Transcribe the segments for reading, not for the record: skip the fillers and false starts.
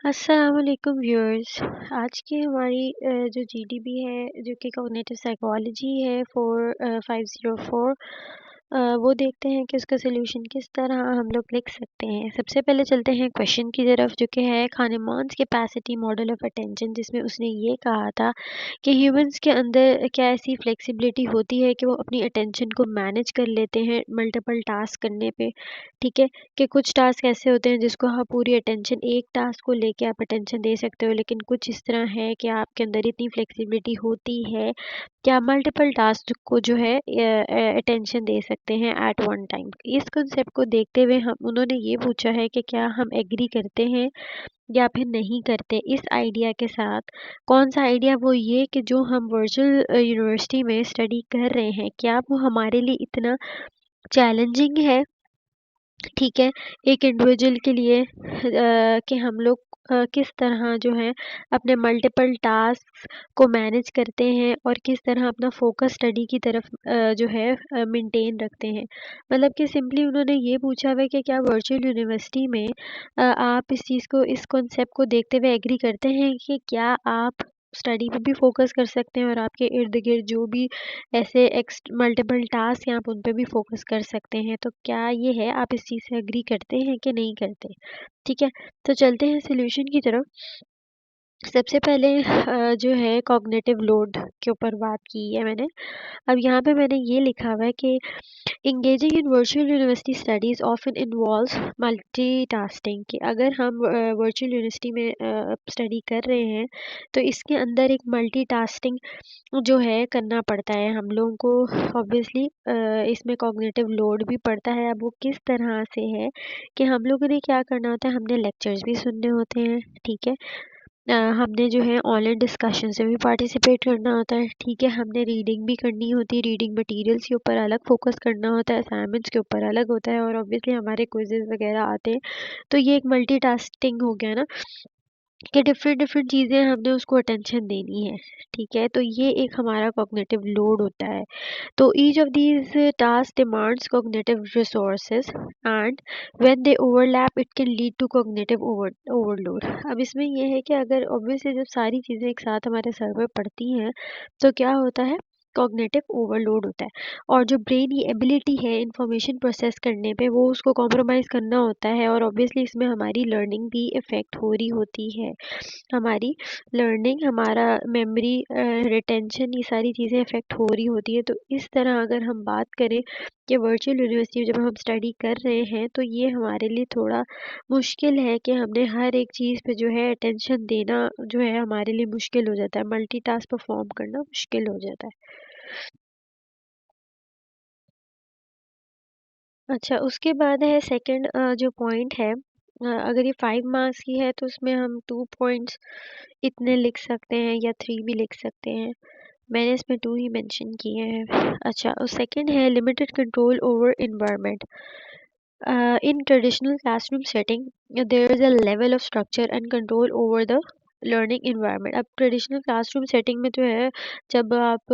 अस्सलाम वालेकुम व्यूअर्स। आज की हमारी जो जीडीबी है जो कि कॉग्निटिव साइकोलॉजी है 4504, वो देखते हैं कि उसका सोल्यूशन किस तरह हम लोग लिख सकते हैं। सबसे पहले चलते हैं क्वेश्चन की तरफ, जो कि है खानेमान्स कैपेसिटी मॉडल ऑफ अटेंशन, जिसमें उसने ये कहा था कि ह्यूमंस के अंदर क्या ऐसी फ्लेक्सिबिलिटी होती है कि वो अपनी अटेंशन को मैनेज कर लेते हैं मल्टीपल टास्क करने पे। ठीक है, कि कुछ टास्क ऐसे होते हैं जिसको आप पूरी अटेंशन, एक टास्क को लेके आप अटेंशन दे सकते हो, लेकिन कुछ इस तरह है कि आपके अंदर इतनी फ्लेक्सिबिलिटी होती है कि आप मल्टीपल टास्क को जो है अटेंशन दे सकते हैं एट वन टाइम। इस कंसेप्ट को देखते हुए हम उन्होंने ये पूछा है कि क्या हम एग्री करते हैं या फिर नहीं करते इस आइडिया के साथ। कौन सा आइडिया? वो ये कि जो हम वर्चुअल यूनिवर्सिटी में स्टडी कर रहे हैं, क्या वो हमारे लिए इतना चैलेंजिंग है, ठीक है, एक इंडिविजुअल के लिए, कि हम लोग किस तरह जो है अपने मल्टीपल टास्क को मैनेज करते हैं और किस तरह अपना फोकस स्टडी की तरफ जो है मेंटेन रखते हैं। मतलब कि सिंपली उन्होंने ये पूछा हुआ है कि क्या वर्चुअल यूनिवर्सिटी में आप इस चीज़ को, इस कॉन्सेप्ट को देखते हुए एग्री करते हैं कि क्या आप स्टडी पे भी फोकस कर सकते हैं और आपके इर्द गिर्द जो भी ऐसे एक्स मल्टीपल टास्क हैं आप उन पे भी फोकस कर सकते हैं। तो क्या ये है, आप इस चीज़ से एग्री करते हैं कि नहीं करते? ठीक है, तो चलते हैं सॉल्यूशन की तरफ। सबसे पहले जो है कॉग्निटिव लोड के ऊपर बात की है मैंने। अब यहाँ पे मैंने ये लिखा हुआ है कि engaging in virtual university studies often involves multitasking, कि अगर हम वर्चुअल यूनिवर्सिटी में स्टडी कर रहे हैं तो इसके अंदर एक मल्टीटास्किंग जो है करना पड़ता है हम लोगों को। ऑब्वियसली इसमें कॉग्निटिव लोड भी पड़ता है। अब वो किस तरह से है कि हम लोगों ने क्या करना होता है, हमने लेक्चर्स भी सुनने होते हैं, ठीक है, हमने जो है ऑनलाइन डिस्कशन से भी पार्टिसिपेट करना होता है, ठीक है, हमने रीडिंग भी करनी होती है, रीडिंग मटेरियल्स के ऊपर अलग फोकस करना होता है, असाइनमेंट्स के ऊपर अलग होता है, और ऑब्वियसली हमारे क्विजेज वगैरह आते हैं। तो ये एक मल्टीटास्किंग हो गया ना, कि डिफरेंट डिफरेंट चीज़ें हमने उसको अटेंशन देनी है, ठीक है, तो ये एक हमारा कॉग्निटिव लोड होता है। तो each of these task demands cognitive resources and when they overlap it can lead to cognitive overload. अब इसमें यह है कि अगर ऑब्वियसली जब सारी चीज़ें एक साथ हमारे सर पे पड़ती हैं तो क्या होता है, कॉग्निटिव ओवरलोड होता है, और जो ब्रेन की एबिलिटी है इंफॉर्मेशन प्रोसेस करने पे वो उसको कॉम्प्रोमाइज़ करना होता है, और ऑब्वियसली इसमें हमारी लर्निंग भी इफ़ेक्ट हो रही होती है। हमारी लर्निंग, हमारा मेमोरी, रिटेंशन, ये सारी चीज़ें इफ़ेक्ट हो रही होती है। तो इस तरह अगर हम बात करें कि वर्चुअल यूनिवर्सिटी में जब हम स्टडी कर रहे हैं तो ये हमारे लिए थोड़ा मुश्किल है कि हमने हर एक चीज़ पे जो है अटेंशन देना जो है हमारे लिए मुश्किल हो जाता है, मल्टीटास्क परफॉर्म करना मुश्किल हो जाता है। अच्छा, उसके बाद है सेकंड जो पॉइंट है, अगर ये 5 मार्क्स की है तो उसमें हम 2 पॉइंट्स इतने लिख सकते हैं या 3 भी लिख सकते हैं। मैंने इसमें 2 ही मेंशन किए हैं। अच्छा, और सेकंड है limited control over environment. In traditional classroom setting, there is a level of structure and control over the learning environment. अब ट्रेडिशनल क्लासरूम सेटिंग में जो है, जब आप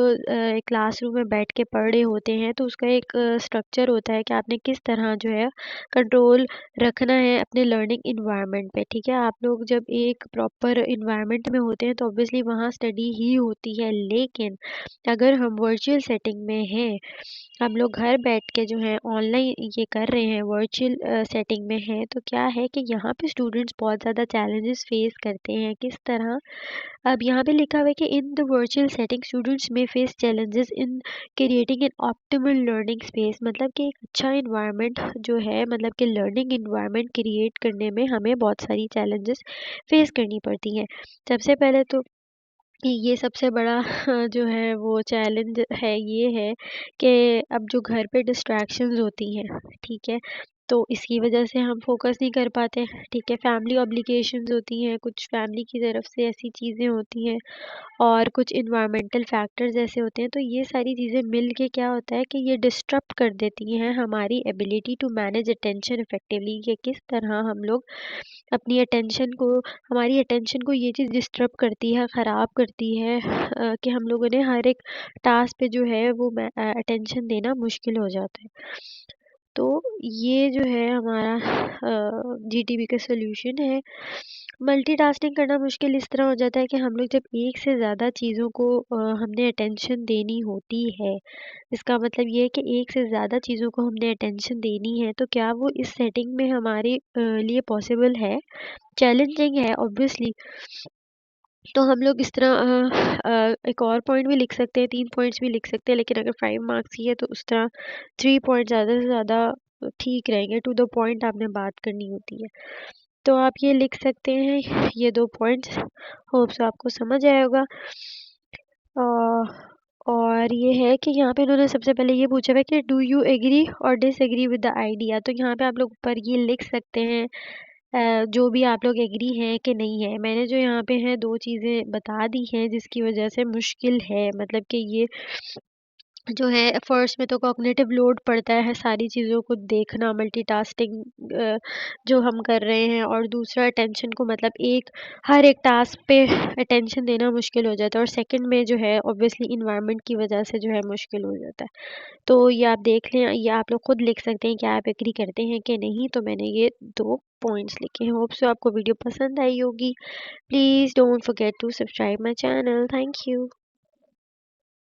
क्लासरूम में बैठ के पढ़ रहे होते हैं तो उसका एक स्ट्रक्चर होता है कि आपने किस तरह जो है कंट्रोल रखना है अपने लर्निंग इन्वायरमेंट पे, ठीक है। आप लोग जब एक प्रॉपर इन्वायरमेंट में होते हैं तो ऑब्वियसली वहाँ स्टडी ही होती है, लेकिन अगर हम वर्चुअल सेटिंग में हैं, हम लोग घर बैठ के जो है ऑनलाइन ये कर रहे हैं, वर्चुअल सेटिंग में है, तो क्या है कि यहाँ पे स्टूडेंट्स बहुत ज़्यादा चैलेंजेस फेस करते हैं। किस तरह? अब यहाँ पे लिखा हुआ है कि in the virtual setting students में face challenges in creating an optimal learning space. मतलब कि एक अच्छा इन्वायरमेंट जो है, मतलब कि लर्निंग इन्वायरमेंट क्रिएट करने में हमें बहुत सारी चैलेंजेस फेस करनी पड़ती हैं। सबसे पहले तो कि ये सबसे बड़ा जो है वो चैलेंज है, ये है कि अब जो घर पे डिस्ट्रैक्शंस होती हैं, ठीक है, तो इसकी वजह से हम फोकस नहीं कर पाते, ठीक है। फैमिली ऑब्लिगेशंस होती हैं, कुछ फैमिली की तरफ से ऐसी चीज़ें होती हैं, और कुछ इन्वायरमेंटल फैक्टर्स ऐसे होते हैं। तो ये सारी चीज़ें मिल के क्या होता है कि ये डिस्टर्ब कर देती हैं हमारी ability to manage attention effectively, कि किस तरह हम लोग अपनी अटेंशन को, हमारी अटेंशन को ये चीज़ डिस्टर्ब करती है, ख़राब करती है, कि हम लोगों ने हर एक टास्क पे जो है वो अटेंशन देना मुश्किल हो जाता है। तो ये जो है हमारा जीटीबी का सॉल्यूशन है। मल्टीटास्किंग करना मुश्किल इस तरह हो जाता है कि हम लोग जब एक से ज़्यादा चीज़ों को हमने अटेंशन देनी होती है, इसका मतलब ये है कि एक से ज़्यादा चीज़ों को हमने अटेंशन देनी है, तो क्या वो इस सेटिंग में हमारे लिए पॉसिबल है? चैलेंजिंग है ऑब्वियसली। तो हम लोग इस तरह एक और पॉइंट भी लिख सकते हैं, 3 पॉइंट्स भी लिख सकते हैं, लेकिन अगर 5 मार्क्स की है तो उस तरह 3 पॉइंट ज़्यादा से ज़्यादा ठीक रहेंगे, टू द पॉइंट आपने बात करनी होती है। तो आप ये लिख सकते हैं, ये 2 पॉइंट्स, होप सो आपको समझ आया होगा। अ, और ये है कि यहाँ पे इन्होंने सबसे पहले ये पूछा हुआ है कि डू यू एग्री और डिसएग्री विद द आइडिया, तो यहाँ पे आप लोग ऊपर ये लिख सकते हैं जो भी आप लोग एग्री हैं कि नहीं है। मैंने जो यहाँ पे है 2 चीज़ें बता दी हैं जिसकी वजह से मुश्किल है, मतलब कि ये जो है फर्स्ट में तो कॉग्निटिव लोड पड़ता है सारी चीज़ों को देखना, मल्टीटास्किंग जो हम कर रहे हैं, और दूसरा अटेंशन को मतलब हर एक टास्क पे अटेंशन देना मुश्किल हो जाता है, और सेकंड में जो है ऑब्वियसली इन्वायरमेंट की वजह से जो है मुश्किल हो जाता है। तो ये आप देख लें, ये आप लोग खुद लिख सकते हैं कि आप एग्री करते हैं कि नहीं। तो मैंने ये 2 पॉइंट्स लिखे हैं। होप सो आपको वीडियो पसंद आई होगी। Please don't forget to subscribe my channel. Thank you.